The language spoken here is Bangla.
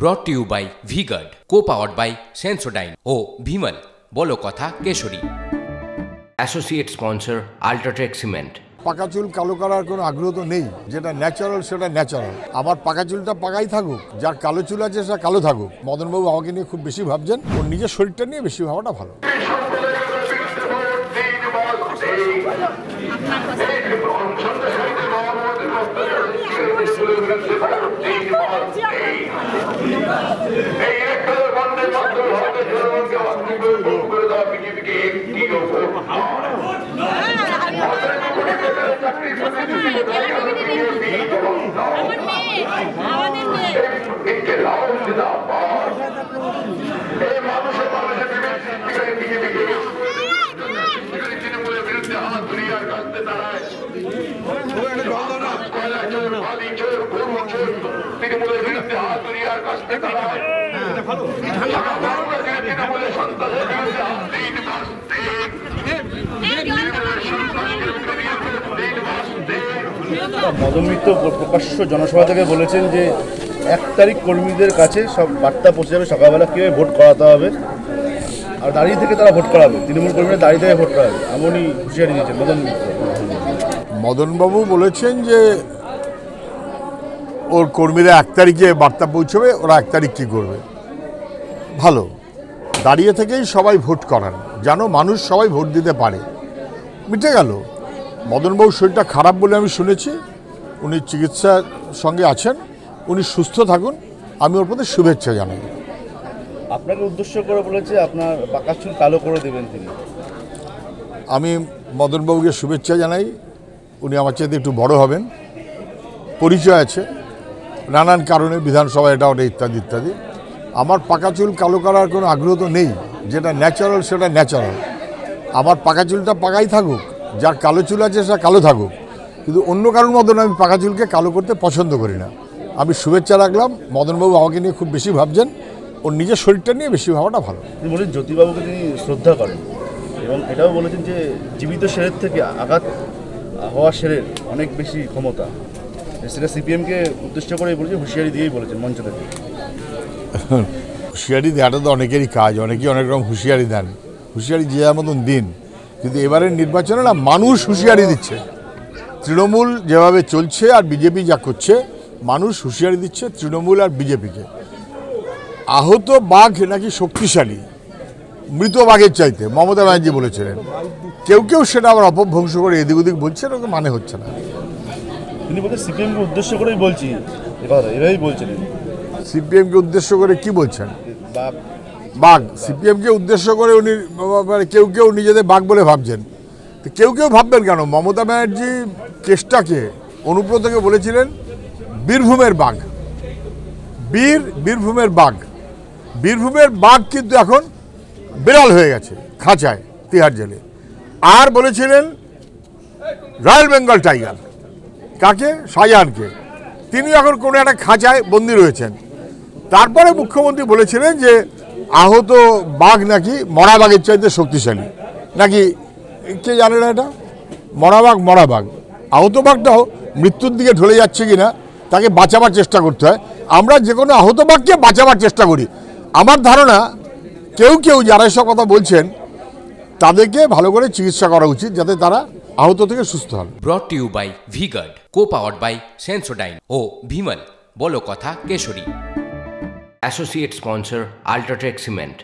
brought to you by V-Guard, co-powered by Sensodyne O Vimal বলো কথা Kesari. Associate sponsor UltraTech cement. পাকা চুল কালো করার কোনো আগ্রহ তো নেই, যেটা ন্যাচারাল সেটা ন্যাচারাল। আমার পাকা চুলটা পাকাই থাকুক, যার কালো চুল আছে সেটা কালো থাকুক। মদনবাবু আমাকে নিয়ে খুব বেশি ভাবছেন, ওর নিজের শরীরটা নিয়ে বেশি ভাবাটা ভালো। মদন মিত্র প্রকাশ্য জনসভা থেকে বলেছেন যে 1 তারিখ কর্মীদের কাছে সব বার্তা পৌঁছে যাবে সকালবেলা কীভাবে ভোট করাতে হবে, আর দাঁড়িয়ে থেকে তারা ভোট করাবে, তৃণমূল কর্মীরা দাঁড়িয়ে থেকে ভোট করাবে, এমনই হুঁশিয়ারি দিয়েছেন মদন মিত্র। মদনবাবু বলেছেন যে ওর কর্মীরা 1 তারিখে বার্তা পৌঁছবে, ওরা 1 তারিখ কী করবে। ভালো, দাঁড়িয়ে থেকেই সবাই ভোট করান, যেন মানুষ সবাই ভোট দিতে পারে। মিটে গেল। মদনবাবুর শরীরটা খারাপ বলে আমি শুনেছি, উনি চিকিৎসার সঙ্গে আছেন, উনি সুস্থ থাকুন, আমি ওর প্রতি শুভেচ্ছা জানাই। আপনাকে উদ্দেশ্য করে বলেছে আপনার পাকা চুল কালো করে দেবেন তিনি। আমি মদনবাবুকে শুভেচ্ছা জানাই, উনি আমার চাইতে একটু বড় হবেন, পরিচয় আছে নানান কারণে, বিধানসভা এটা ওটা ইত্যাদি ইত্যাদি। আমার পাকা চুল কালো করার কোনো আগ্রহ তো নেই, যেটা ন্যাচারাল সেটা ন্যাচারাল। আমার পাকা চুলটা পাকাই থাকুক, যার কালো চুল আছে সেটা কালো থাকুক, কিন্তু অন্য কারোর মতন আমি পাকা চুলকে কালো করতে পছন্দ করি না। আমি শুভেচ্ছা রাখলাম। মদনবাবু আমাকে নিয়ে খুব বেশি ভাবছেন, ওর নিজের শরীরটা নিয়ে বেশি ভাবাটা ভালো। তিনি বলেন জ্যোতিবাবুকে তিনি শ্রদ্ধা করেন এবং এটাও বলেছেন যে জীবিত শেরের থেকে আঘাত হওয়া শেরের অনেক বেশি ক্ষমতা, সেটা সিপিএমকে উদ্দেশ্য করে বলেছে, হুঁশিয়ারি দিয়েই বলেছেন মঞ্চ থেকে। হুঁশিয়ারি দেওয়াটা তো অনেকেরই কাজ, অনেকেই অনেক রকম হুঁশিয়ারি দেন, হুঁশিয়ারি যে যার মতন দিন, কিন্তু এবারের নির্বাচনে না মানুষ হুঁশিয়ারি দিচ্ছে। তৃণমূল যেভাবে চলছে আর বিজেপি যা করছে, মানুষ হুঁশিয়ারি দিচ্ছে তৃণমূল আর বিজেপিকে। আহত বাঘ নাকি শক্তিশালী মৃত বাঘের চাইতে, মমতা ব্যানার্জি বলেছিলেন। কেউ কেউ সেটা আবার অপভ্রংশ করে এদিক ওদিক বলছে, ওকে মানে হচ্ছে না। তিনি বলছেন সিপিএমকে উদ্দেশ্য করেই বলছি, এভাবেই বলছিলেন। সিপিএমকে উদ্দেশ্য করে কি বলছেন? বাঘ। সিপিএমকে উদ্দেশ্য করে উনি কেউ কেউ নিজেদের বাঘ বলে ভাবছেন। তো কেউ কেউ ভাববেন কেন? মমতা ব্যানার্জি কেষ্টাকে অনুব্রতকে বলেছিলেন বীরভূমের বাঘ, বীরভূমের বাঘ। বীরভূমের বাঘ কিন্তু এখন বিড়াল হয়ে গেছে খাঁচায় তিহার জেলে। আর বলেছিলেন রয়্যাল বেঙ্গল টাইগার, কাকে? শাহজাহানকে। তিনি এখন কোনো একটা খাঁচায় বন্দী রয়েছেন। তারপরে মুখ্যমন্ত্রী বলেছিলেন যে আহত বাঘ নাকি মরা বাঘের চাইতে শক্তিশালী, নাকি কে জানে না এটা? মরা বাঘ। আহত বাঘটাও মৃত্যুর দিকে ঢলে যাচ্ছে কিনা তাকে বাঁচাবার চেষ্টা করতে হয়। আমরা যে কোনো আহত বাঘকে বাঁচাবার চেষ্টা করি। আমার ধারণা কেউ কেউ যারা এসব কথা বলছেন তাদেরকে ভালো করে চিকিৎসা করা উচিত, যাতে তারা আহত থেকে সুস্থ হন। brought to you by V-Guard, co-powered by Sensodyne O Vimal বলো কথা Kesari. Associate sponsor UltraTech cement.